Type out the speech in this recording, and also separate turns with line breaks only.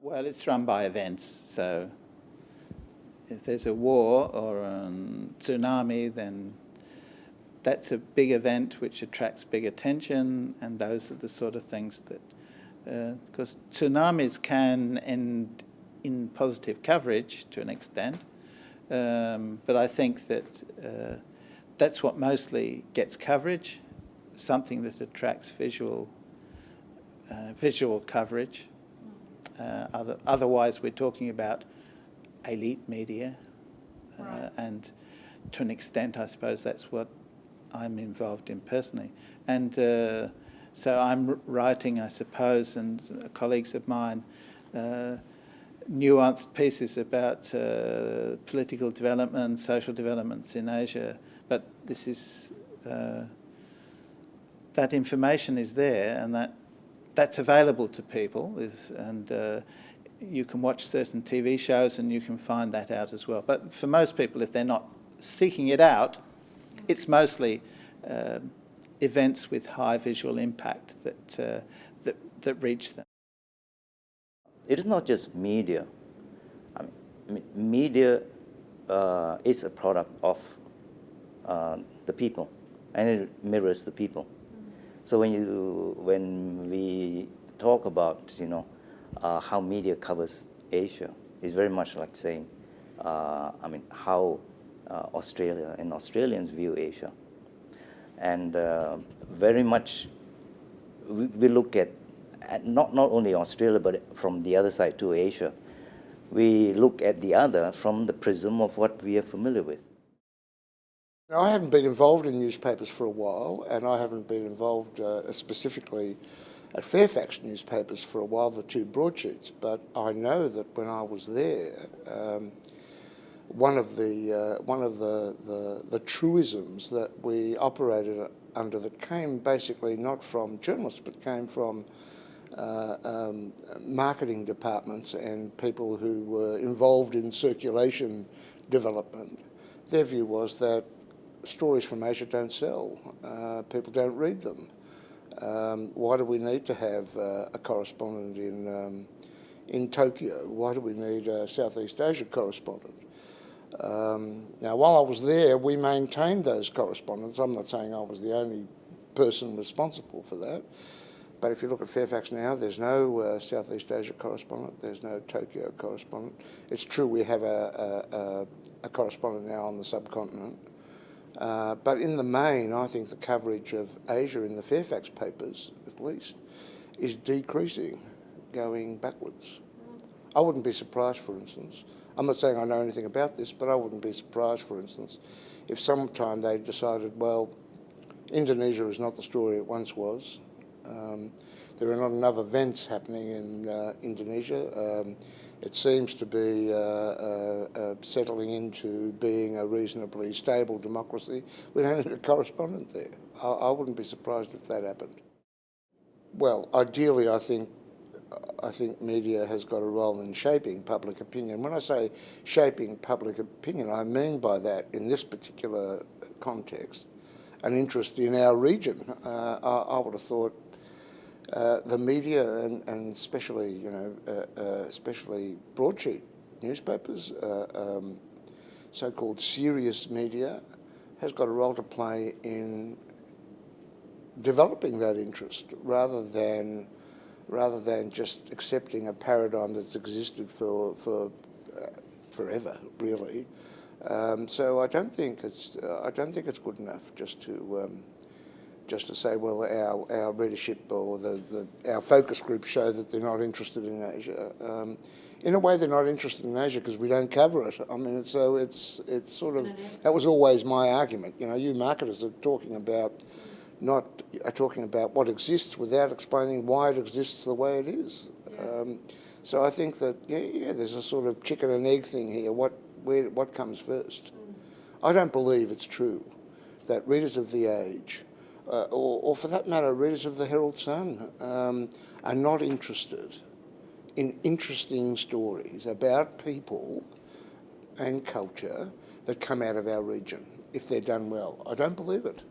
Well, it's run by events, so if there's a war or a tsunami, then that's a big event which attracts big attention, and those are the sort of things that, because tsunamis can end in positive coverage to an extent, but I think that that's what mostly gets coverage, something that attracts visual coverage. Otherwise, we're talking about elite media,
Right.
and to an extent, I suppose that's what I'm involved in personally. And so I'm writing, I suppose, and colleagues of mine, nuanced pieces about political development, social developments in Asia. But this is that information is there, and that's available to people, and you can watch certain TV shows and you can find that out as well. But for most people, if they're not seeking it out, it's mostly events with high visual impact that reach them.
It is not just media. I mean, media is a product of the people, and it mirrors the people. So when we talk about how media covers Asia, it's very much like saying how Australia and Australians view Asia, and very much we look at not only Australia but from the other side to Asia. We look at the other from the prism of what we are familiar with.
Now, I haven't been involved in newspapers for a while, and I haven't been involved specifically at Fairfax newspapers for a while, the two broadsheets. But I know that when I was there, one of the truisms that we operated under that came basically not from journalists, but came from marketing departments and people who were involved in circulation development. Their view was that stories from Asia don't sell. People don't read them. Why do we need to have a correspondent in Tokyo? Why do we need a Southeast Asia correspondent? Now, while I was there, we maintained those correspondents. I'm not saying I was the only person responsible for that. But if you look at Fairfax now, there's no Southeast Asia correspondent. There's no Tokyo correspondent. It's true we have a correspondent now on the subcontinent. But in the main, I think the coverage of Asia in the Fairfax papers, at least, is decreasing, going backwards. I wouldn't be surprised, for instance. I'm not saying I know anything about this, but I wouldn't be surprised, for instance, if sometime they decided, well, Indonesia is not the story it once was. There are not enough events happening in Indonesia. It seems to be settling into being a reasonably stable democracy. We don't need a correspondent there. I wouldn't be surprised if that happened. Well, ideally, I think media has got a role in shaping public opinion. When I say shaping public opinion, I mean by that, in this particular context, an interest in our region. I would have thought the media and especially especially broadsheet newspapers, so-called serious media, has got a role to play in developing that interest rather than just accepting a paradigm that's existed for forever, really. So I don't think it's good enough just to say, well, our readership or our focus groups show that they're not interested in Asia. In a way, they're not interested in Asia because we don't cover it. I mean, it's sort of, that was always my argument. You marketers are talking about what exists without explaining why it exists the way it is. Yeah. So I think that there's a sort of chicken and egg thing here. What comes first? I don't believe it's true that readers of The Age, or for that matter, readers of the Herald Sun, are not interested in interesting stories about people and culture that come out of our region, if they're done well. I don't believe it.